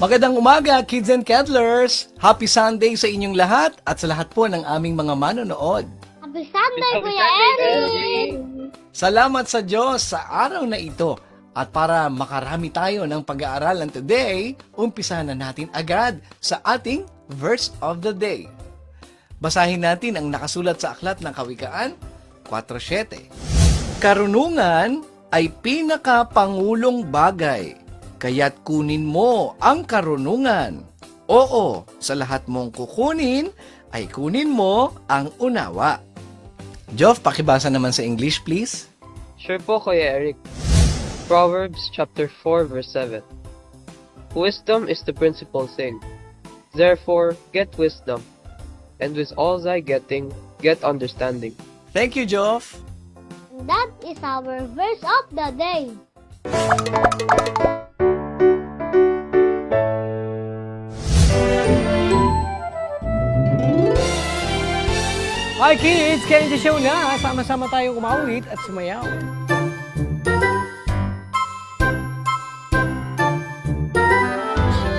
Magandang umaga, kids and kettlers! Happy Sunday sa inyong lahat at sa lahat po ng aming mga manonood. Happy Sunday, Happy Kuya Sunday, Eric! Salamat sa Diyos sa araw na ito. At para makarami tayo ng pag-aaralan today, umpisahan na natin agad sa ating verse of the day. Basahin natin ang nakasulat sa Aklat ng Kawikaan 4:7. Karunungan ay pinakapangulong bagay, kaya't kunin mo ang karunungan. Oo, sa lahat mong kukunin, ay kunin mo ang unawa. Joff, pakibasa naman sa English, please. Sure po, Kuya Eric. Proverbs chapter 4 verse 7. Wisdom is the principal thing. Therefore, get wisdom. And with all thy getting, get understanding. Thank you, Joff. And that is our verse of the day. Hi kids! Candy Show na! Sama-sama tayong umawit at sumayaw.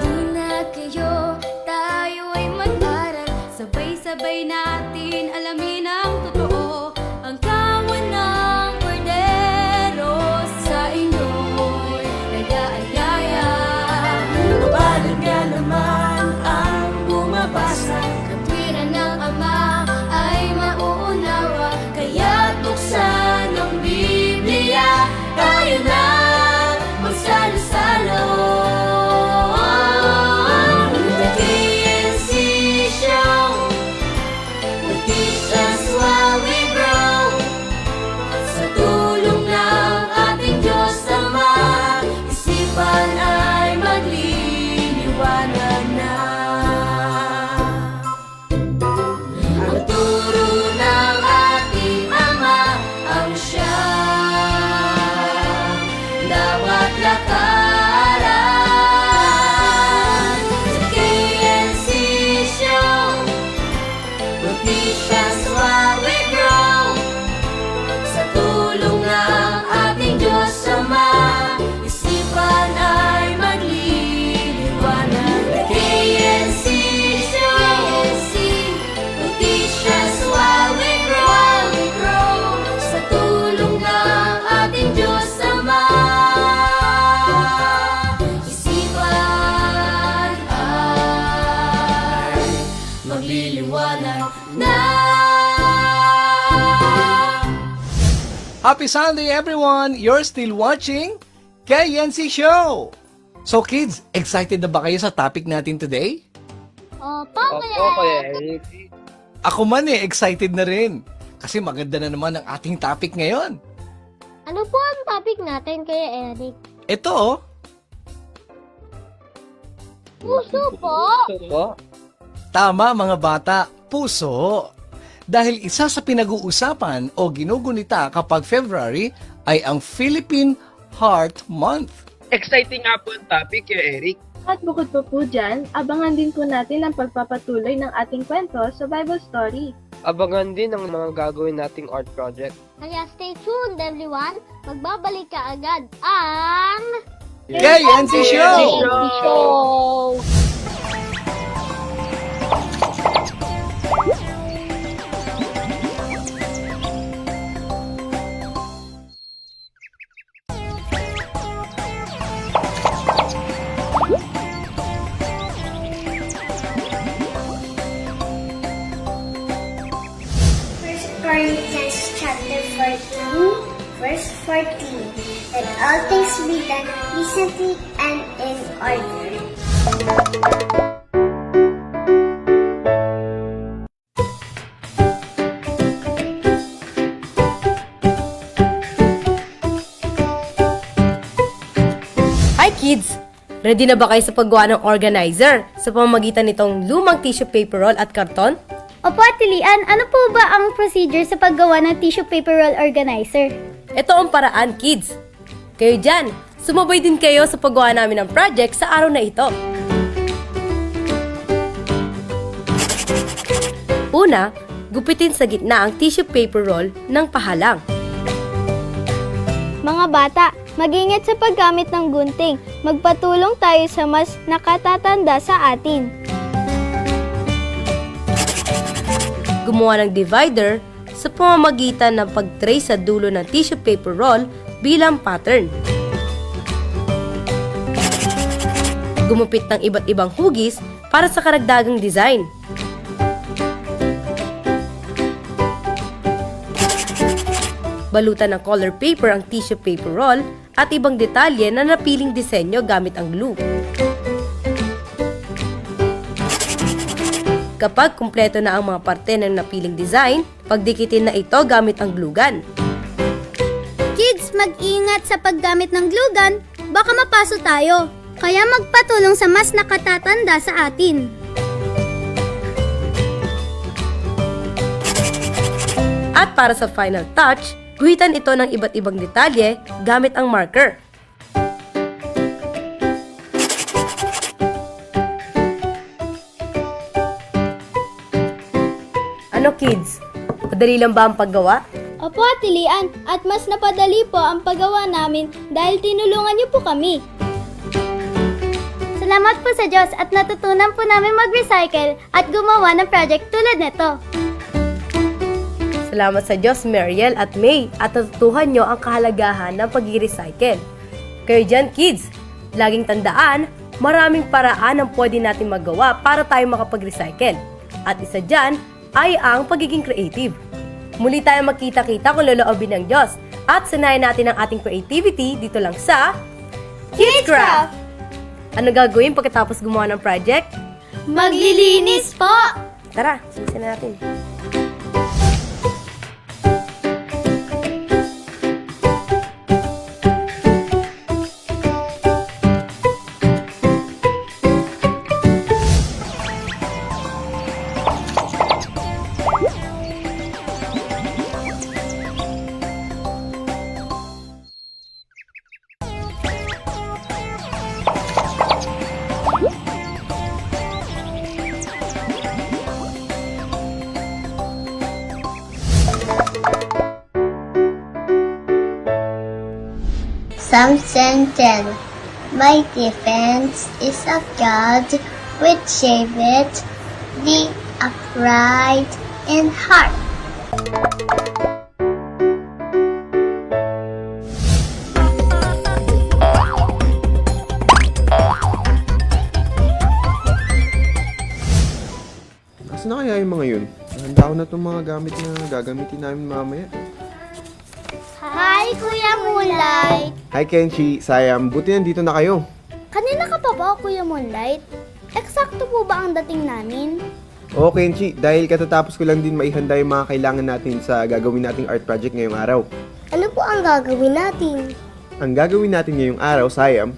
Una kayo, tayo ay mag-aral. Sabay-sabay natin alamin ang totoo. Ang kawan ng kordero sa inyo'y nag-aanyaya. Kapalan nga naman ang bumabasa. Katwiran ng Ama ay mauunawa. Kaya't buksan ang Biblia. Tayo na magsalo-salo. The KNC Show will teach us while we grow. Sa tulong ng ating Diyos Ama, isipan ay magliliwanag na. Ang turo ng ating Ama ang siyang dapat lakaran. The KNC Show will teach us while we grow. Sa tulong ng ating Diyos Ama, isipan ay magliliwanag. The KNC Show will teach us while we grow. Sa tulong ng ating Diyos Ama, isipan ay magliliwanag na. Happy Sunday, everyone! You're still watching KNC Show! So kids, excited na ba kayo sa topic natin today? Opo, Opo, Kuya Kuya Eric! Eric. Ako man excited na rin. Kasi maganda na naman ang ating topic ngayon. Ano po ang topic natin, Kuya Eric? Ito oh, Puso po! Po. tama mga bata, puso. Dahil isa sa pinag-uusapan o ginugunita kapag February ay ang Philippine Heart Month. Exciting nga po ang topic, Kuya Eric. At bukod pa po dyan, abangan din po natin ang pagpapatuloy ng ating kwento sa Bible story. Abangan din ang mga gagawin nating art project. Kaya stay tuned, everyone! Magbabalik ka agad ang... KNC Show! Show! First Corinthians chapter 14, verse 14. Let all things be done decently and in order. Hi kids! Ready na ba kayo sa paggawa ng organizer sa pamamagitan nitong lumang tissue paper roll at karton? Opo, Ate Lian, ano po ba ang procedure sa paggawa ng tissue paper roll organizer? Ito ang paraan, kids. Kayo dyan, sumabay din kayo sa paggawa namin ng project sa araw na ito. Una, gupitin sa gitna ang tissue paper roll ng pahalang. Mga bata, Mag-ingat sa paggamit ng gunting. Magpatulong tayo sa mas nakatatanda sa atin. Gumawa ng divider sa pamamagitan ng pag-trace sa dulo ng tissue paper roll bilang pattern. Gumupit ng iba't ibang hugis para sa karagdagang design. Balutan ng color paper ang tissue paper roll at ibang detalye na napiling disenyo gamit ang glue. Kapag kumpleto na ang mga parte ng napiling design, pagdikitin na ito gamit ang glue gun. Kids, mag-ingat sa paggamit ng glue gun, baka mapaso tayo. Kaya magpatulong sa mas nakatatanda sa atin. At para sa final touch, guhitan ito ng iba't ibang detalye gamit ang marker. Ano kids? Madali lang ba ang paggawa? Opo, Ate Lian, at mas napadali po ang paggawa namin dahil tinulungan niyo po kami. Salamat po sa Diyos at natutunan po namin mag-recycle at gumawa ng project tulad nito. Salamat sa Diyos, Mariel at May, at natutuhan nyo ang kahalagahan ng pag-recycle. Kayo dyan, kids, laging tandaan, maraming paraan ang pwede natin magawa para tayo makapag-recycle. At isa dyan ay ang pagiging creative. Muli tayo magkita-kita kung loloobin ng Diyos at sanayin natin ang ating creativity dito lang sa KidsCraft! Ano gagawin pagkatapos gumawa ng project? Maglilinis po! Tara, sinisin na natin. Psalm 10:10. My defense is of God, which saveth the upright in heart. Asa na kaya yung mga yun? Handa ko na itong mga gamit na gagamitin namin mamaya. Hi, Kuya Moonlight! Hi Kenshi, Sayam, buti nandito na kayo. Kanina ka pa ba, Kuya Moonlight? Eksakto po ba ang dating namin? Oo Kenshi, dahil katatapos ko lang din maihanda yung mga kailangan natin sa gagawin nating art project ngayong araw. Ano po ang gagawin natin? Ang gagawin natin ngayong araw, Sayam,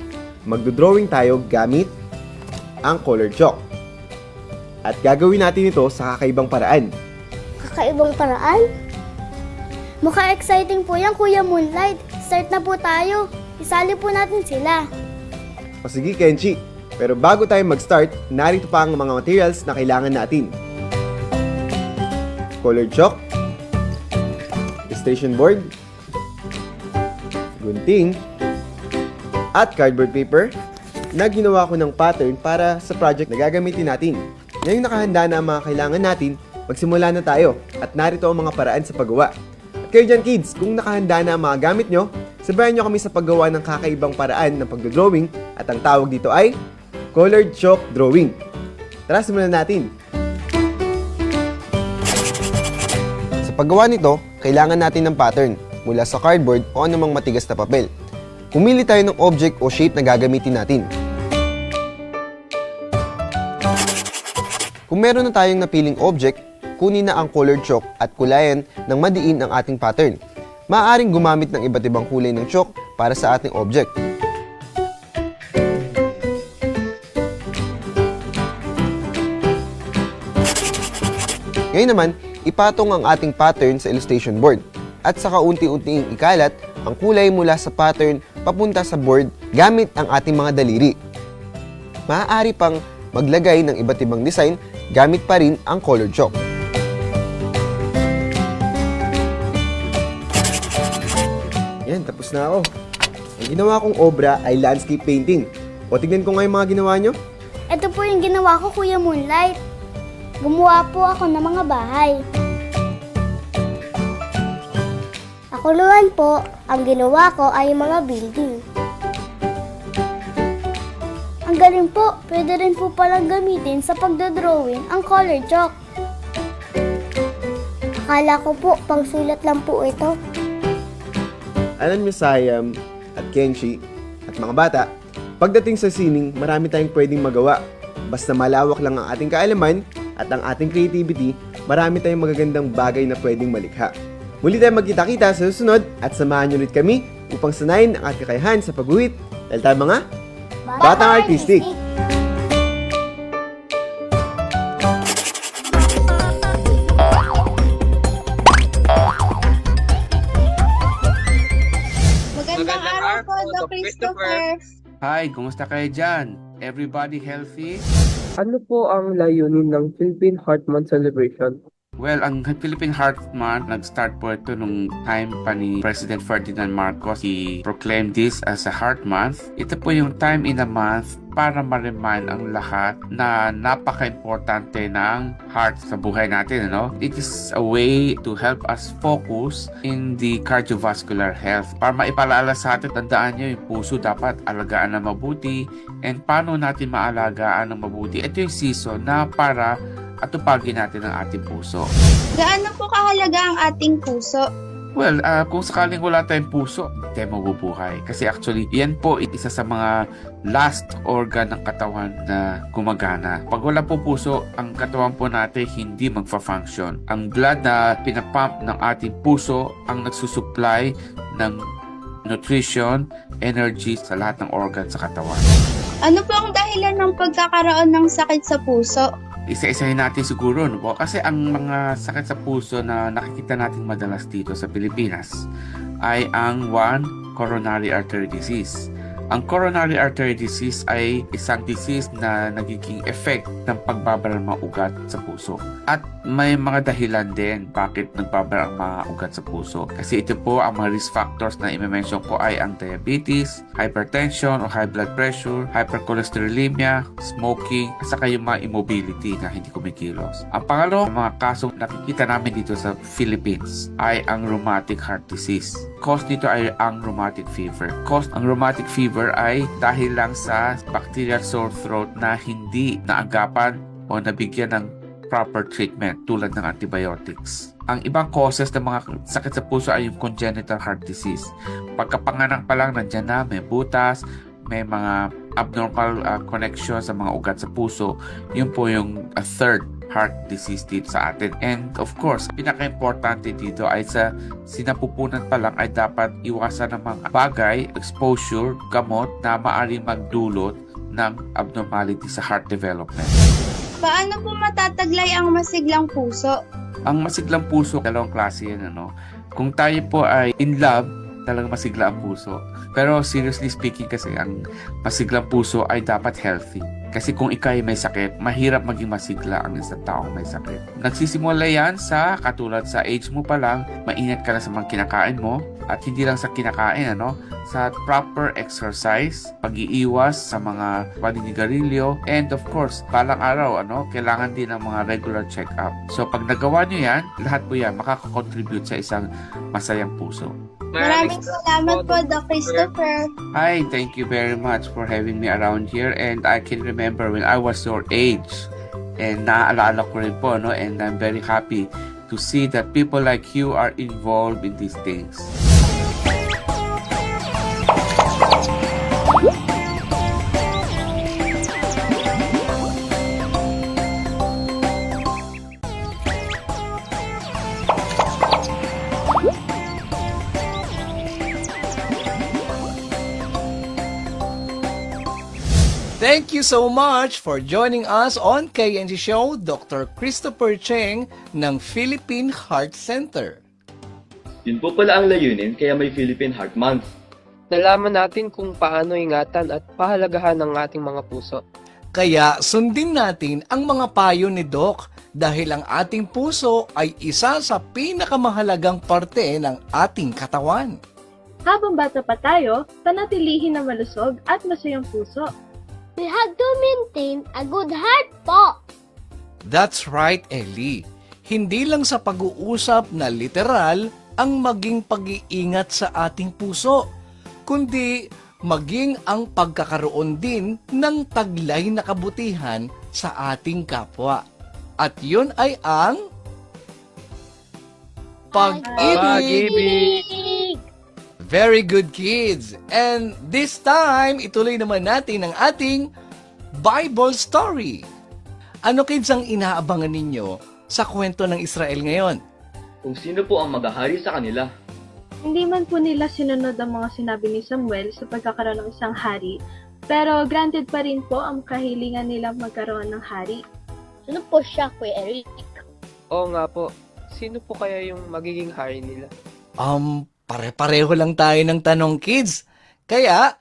magdodrawing tayo gamit ang colored chalk. At gagawin natin ito sa kakaibang paraan. Kakaibang paraan? Mukha exciting po yan, Kuya Moonlight. Start na po tayo. Isali po natin sila. O sige Kenshi, pero bago tayo mag-start, narito pa ang mga materials na kailangan natin. Colored chalk, illustration board, gunting, at cardboard paper na ginawa ko ng pattern para sa project na gagamitin natin. Ngayong nakahanda na ang mga kailangan natin, magsimula na tayo at narito ang mga paraan sa paggawa. At kayo dyan kids, kung nakahanda na ang mga gamit nyo, sabayan nyo kami sa paggawa ng kakaibang paraan ng pagdodrawing at ang tawag dito ay colored chalk drawing. Tara, simulan natin! Sa paggawa nito, kailangan natin ng pattern mula sa cardboard o anumang matigas na papel. Pumili tayo ng object o shape na gagamitin natin. Kung meron na tayong napiling object, kunin na ang colored chalk at kulayan ng madiin ang ating pattern. Maaaring gumamit ng iba't ibang kulay ng chalk para sa ating object. Ngayon naman, ipatong ang ating pattern sa illustration board at saka unti-unting ikalat ang kulay mula sa pattern papunta sa board gamit ang ating mga daliri. Maaari pang maglagay ng iba't ibang design gamit pa rin ang colored chalk. Yan, tapos na ako. Ang ginawa kong obra ay landscape painting. O tignan ko nga yung mga ginawa nyo. Ito po yung ginawa ko, Kuya Moonlight. Gumawa po ako ng mga bahay. Ako naman po, ang ginawa ko ay mga building. Ang galing po, pwede rin po palang gamitin sa pagdodrawing ang color chalk. Akala ko po, pangsulat lang po ito. Alam niyo, Sayam at Kenshi at mga bata, pagdating sa sining, marami tayong pwedeng magawa. Basta malawak lang ang ating kaalaman at ang ating creativity, marami tayong magagandang bagay na pwedeng malikha. Muli tayong magkita-kita sa susunod at samahan niyo ulit kami upang sanayin ang ating kakayahan sa pag-uwit dahil tayo mga Batang Artistic. Magandang araw po, Doc Christopher. Hi, kumusta kayo dyan? Everybody healthy? Ano po ang layunin ng Philippine Heart Month celebration? Well, ang Philippine Heart Month, nag-start po ito nung time pa ni President Ferdinand Marcos. He proclaimed this as a Heart Month. Ito po yung time in a month para ma-remind ang lahat na napaka-importante ng heart sa buhay natin. It is a way to help us focus in the cardiovascular health. Para maipaalala sa atin, tandaan nyo yung puso dapat alagaan na mabuti. And paano natin maalagaan ng mabuti? Ito yung season na para atupagin natin ang ating puso. Gaano po kahalaga ang ating puso? Well, kung sakaling wala tayong puso, hindi tayo mabubuhay. Kasi actually, yan po isa sa mga last organ ng katawan na gumagana. Pag wala po puso, ang katawan po natin hindi magfa-function. Ang blood na pinapump ng ating puso ang nagsusupply ng nutrition, energy sa lahat ng organ sa katawan. Ano po ang dahilan ng pagkakaroon ng sakit sa puso? Isa-isahin natin siguro, no po? Kasi ang mga sakit sa puso na nakikita natin madalas dito sa Pilipinas ay ang coronary artery disease. Ang coronary artery disease ay isang disease na nagiging effect ng pagbabara ng mga ugat sa puso. At may mga dahilan din bakit nagbabara ang mga ugat sa puso. Kasi ito po ang mga risk factors na i-mention ko ay ang diabetes, hypertension o high blood pressure, hypercholesterolemia, smoking, at saka yung mga immobility na hindi kumikilos. Ang pangalawa, mga kasong nakikita namin dito sa Philippines ay ang rheumatic heart disease. Cause dito ay ang rheumatic fever. Ang rheumatic fever ay dahil lang sa bacterial sore throat na hindi naagapan o nabigyan ng proper treatment tulad ng antibiotics. Ang ibang causes ng mga sakit sa puso ay yung congenital heart disease. Pagkapanganak pa lang, nandyan na, may butas, may mga abnormal connection sa mga ugat sa puso. Yun po yung third heart disease dito sa atin. And of course, pinaka-importante dito ay sa sinapupunan pa lang ay dapat iwasan ng mga bagay, exposure, gamot na maaaring magdulot ng abnormality sa heart development. Paano po matataglay ang masiglang puso? Ang masiglang puso, dalawang klase yan. Kung tayo po ay in love, talagang masigla ang puso. Pero seriously speaking kasi, ang masiglang puso ay dapat healthy. Kasi kung ikaw ay may sakit, mahirap maging masigla ang isang taong may sakit. Nagsisimula yan sa katulad sa age mo pa lang, maingat ka na sa mga kinakain mo. At hindi lang sa kinakain, sa proper exercise, pag-iiwas sa mga paninigarilyo, and of course, balang araw, kailangan din ng mga regular check-up. So pag nagawa nyo yan, lahat po yan makakakontribute sa isang masayang puso. Maraming salamat po, Doc Christopher. Hi, thank you very much for having me around here, and I can remember when I was your age, and naaalala ko rin po, and I'm very happy to see that people like you are involved in these things. Thank you so much for joining us on KNG Show, Dr. Christopher Cheng ng Philippine Heart Center. Yun po pala ang layunin kaya may Philippine Heart Month. Nalaman natin kung paano ingatan at pahalagahan ng ating mga puso. Kaya sundin natin ang mga payo ni Doc dahil ang ating puso ay isa sa pinakamahalagang parte ng ating katawan. Habang bata pa tayo, panatilihin na malusog at masayang puso. We have to maintain a good heart po. That's right, Ellie. Hindi lang sa pag-uusap na literal ang maging pag-iingat sa ating puso, kundi maging ang pagkakaroon din ng taglay na kabutihan sa ating kapwa. At yun ay ang pag-ibig. Very good, kids. And this time, ituloy naman natin ang ating Bible story. Ano, kids, ang inaabangan ninyo sa kwento ng Israel ngayon? Kung sino po ang maghahari sa kanila. Hindi man po nila sinunod ang mga sinabi ni Samuel sa pagkakaroon ng isang hari, pero granted pa rin po ang kahilingan nilang magkaroon ng hari. Ano po siya, Kuya Eric? Oo nga po. Sino po kaya yung magiging hari nila? Pare-pareho lang tayo ng tanong, kids. Kaya,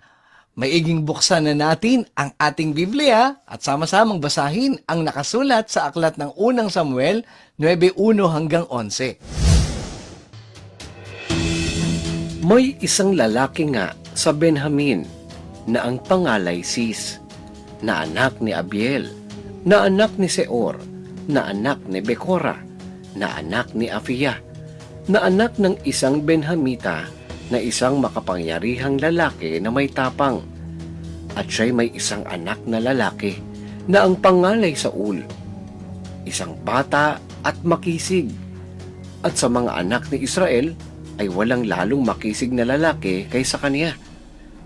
maiging buksan na natin ang ating Biblia at sama-samang basahin ang nakasulat sa aklat ng unang Samuel 9:1 hanggang 11. May isang lalaki nga sa Benjamin na ang pangalay Sis, na anak ni Abiel, na anak ni Seor, na anak ni Bekora, na anak ni Afia, na anak ng isang Benhamita, na isang makapangyarihang lalaki na may tapang. At siya'y may isang anak na lalaki na ang pangalay Saul, isang bata at makisig. At sa mga anak ni Israel ay walang lalong makisig na lalaki kaysa kaniya.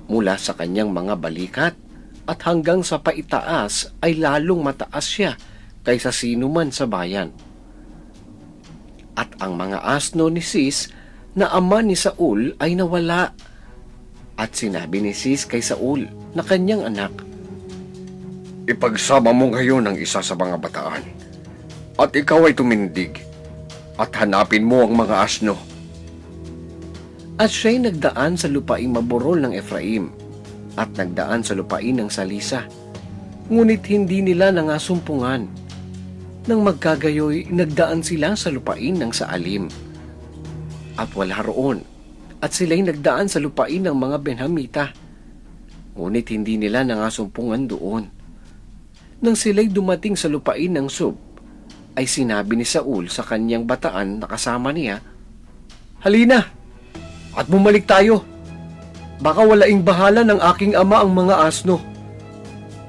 Mula sa kanyang mga balikat at hanggang sa paitaas ay lalong mataas siya kaysa sino man sa bayan. At ang mga asno ni Sis na ama ni Saul ay nawala. At sinabi ni Sis kay Saul na kanyang anak, "Ipagsama mo ngayon ang isa sa mga bataan, at ikaw ay tumindig, at hanapin mo ang mga asno." At siya'y nagdaan sa lupaing maburol ng Efraim, at nagdaan sa lupain ng Salisa, ngunit hindi nila nangasumpungan. Nang magkagayoy, nagdaan sila sa lupain ng Saalim, at wala roon, at sila'y nagdaan sa lupain ng mga Benhamita, ngunit hindi nila nangasumpungan doon. Nang sila'y dumating sa lupain ng Sub, ay sinabi ni Saul sa kanyang bataan na kasama niya, "Halina, at bumalik tayo. Baka walaing bahala ng aking ama ang mga asno,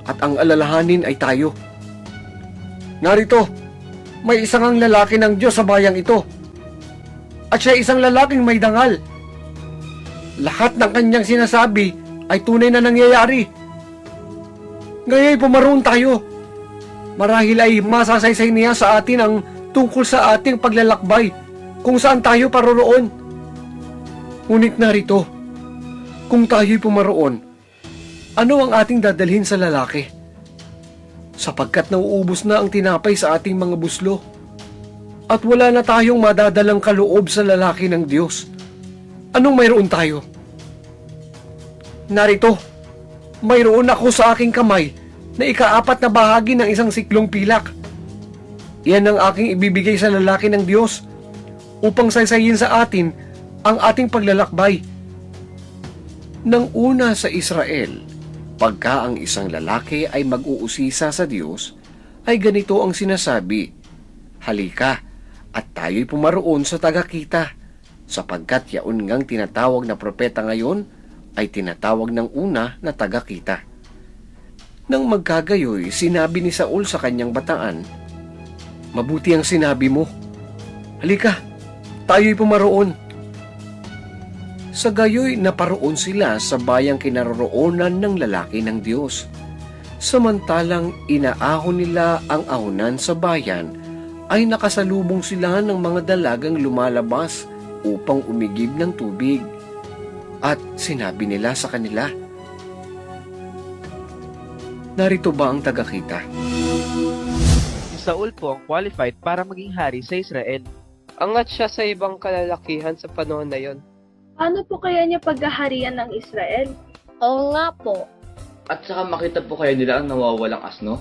at ang alalahanin ay tayo. Narito, may isang ang lalaki ng Diyos sa bayang ito, at siya isang lalaking may dangal. Lahat ng kanyang sinasabi ay tunay na nangyayari. Ngayon pumaroon tayo. Marahil ay masasaysay niya sa atin ang tungkol sa ating paglalakbay kung saan tayo paroroon. Ngunit narito, kung tayo'y pumaroon, ano ang ating dadalhin sa lalaki? Sapagkat nauubos na ang tinapay sa ating mga buslo, at wala na tayong madadalang kaloob sa lalaki ng Diyos. Anong mayroon tayo? Narito, mayroon ako sa aking kamay na ikaapat na bahagi ng isang siklong pilak. Iyan ang aking ibibigay sa lalaki ng Diyos upang saysayin sa atin ang ating paglalakbay." Nang una sa Israel, pagka ang isang lalaki ay mag-uusisa sa Diyos, ay ganito ang sinasabi, "Halika, at tayo'y pumaroon sa tagakita," sapagkat yaon ngang tinatawag na propeta ngayon ay tinatawag ng una na tagakita. Nang magkagayoy, sinabi ni Saul sa kanyang bataan, "Mabuti ang sinabi mo. Halika, tayo'y pumaroon." Sa gayoy, naparoon sila sa bayang kinaroroonan ng lalaki ng Diyos. Samantalang inaahon nila ang ahonan sa bayan, ay nakasalubong sila ng mga dalagang lumalabas upang umigib ng tubig. At sinabi nila sa kanila, "Narito ba ang tagakita?" Si Saul po ang qualified para maging hari sa Israel. Angat siya sa ibang kalalakihan sa panahon na yon. Paano po kaya niya paghaharian ng Israel? Oo nga po. At saka makita po kaya nila ang nawawalang asno?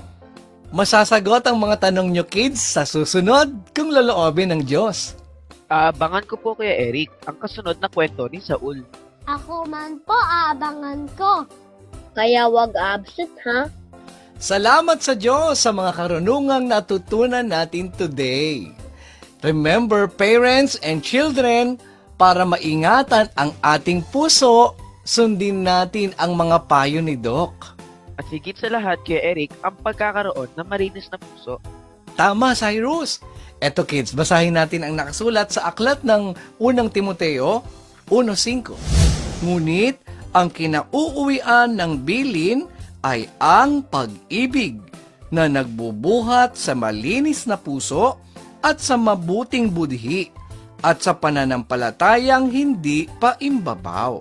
Masasagot ang mga tanong nyo, kids, sa susunod kung loloobin ng Diyos. Abangan ko po Kuya Eric ang kasunod na kwento ni Saul. Ako man po, aabangan ko. Kaya wag absent, ha? Salamat sa Diyos sa mga karunungang natutunan natin today. Remember, parents and children, para maingatan ang ating puso, sundin natin ang mga payo ni Doc. At higit sa lahat, Kuya Eric, ang pagkakaroon ng malinis na puso. Tama, Cyrus. Eto kids, basahin natin ang nakasulat sa aklat ng unang Timoteo 1:5. Ngunit, ang kinauuwian ng bilin ay ang pag-ibig na nagbubuhat sa malinis na puso at sa mabuting budhi at sa pananampalatayang hindi paimbabaw.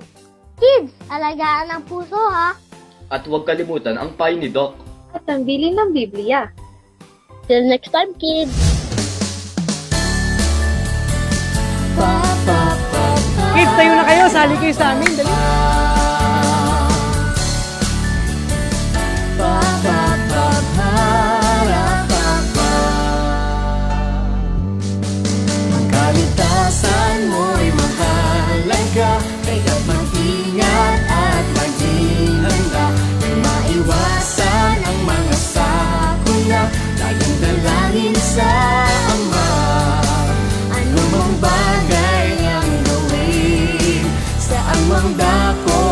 Kids, alagaan ang puso, ha? At huwag kalimutan ang payo ni Doc. At ang bilin ng Biblia. Till next time, kids! Kids, tayo na kayo. Sali kayo sa amin. Dali. Kaligtasan mo'y mahalaga, kaya mag-ingat at maging handa. Maiwasan ang mga sakuna, laging dalangin sa Ama. Ano mang bagay ang gawin, saan mang dako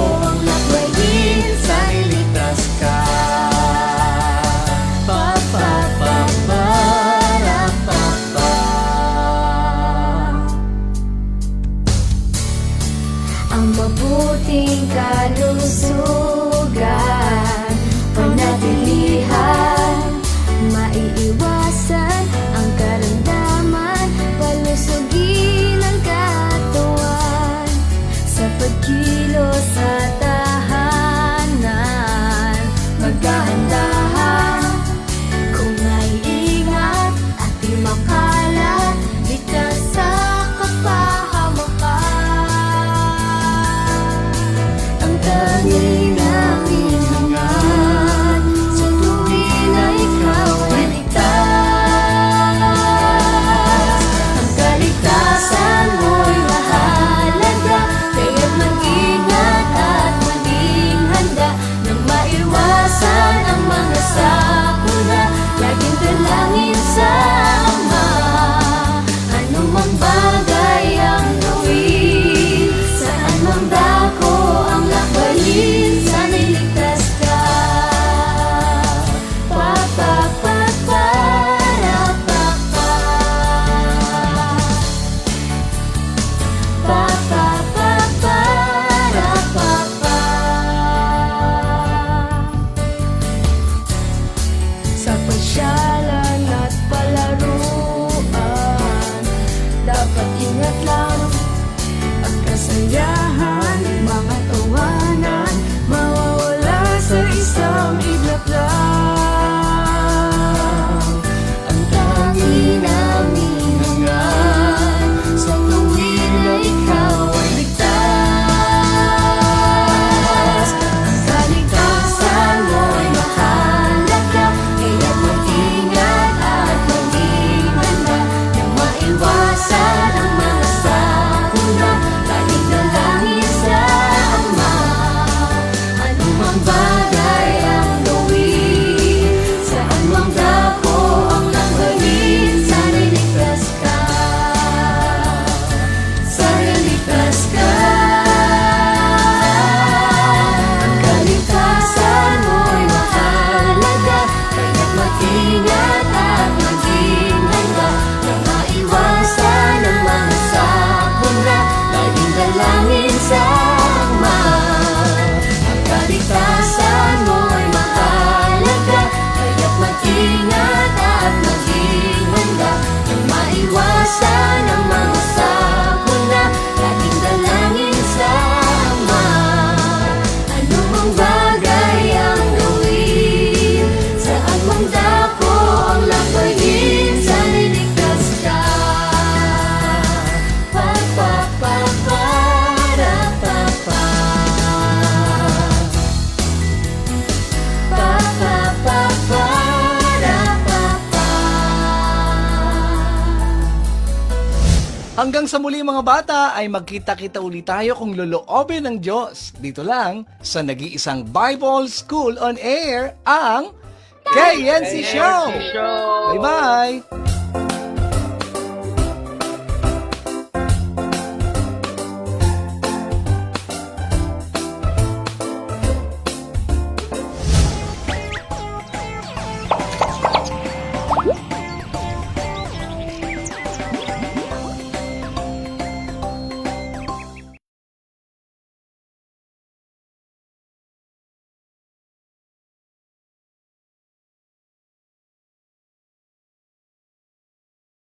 Hanggang sa muli mga bata ay magkita-kita ulit tayo kung loloobin ng Diyos. Dito lang sa nag-iisang Bible School on Air, ang KNC Show! Bye-bye!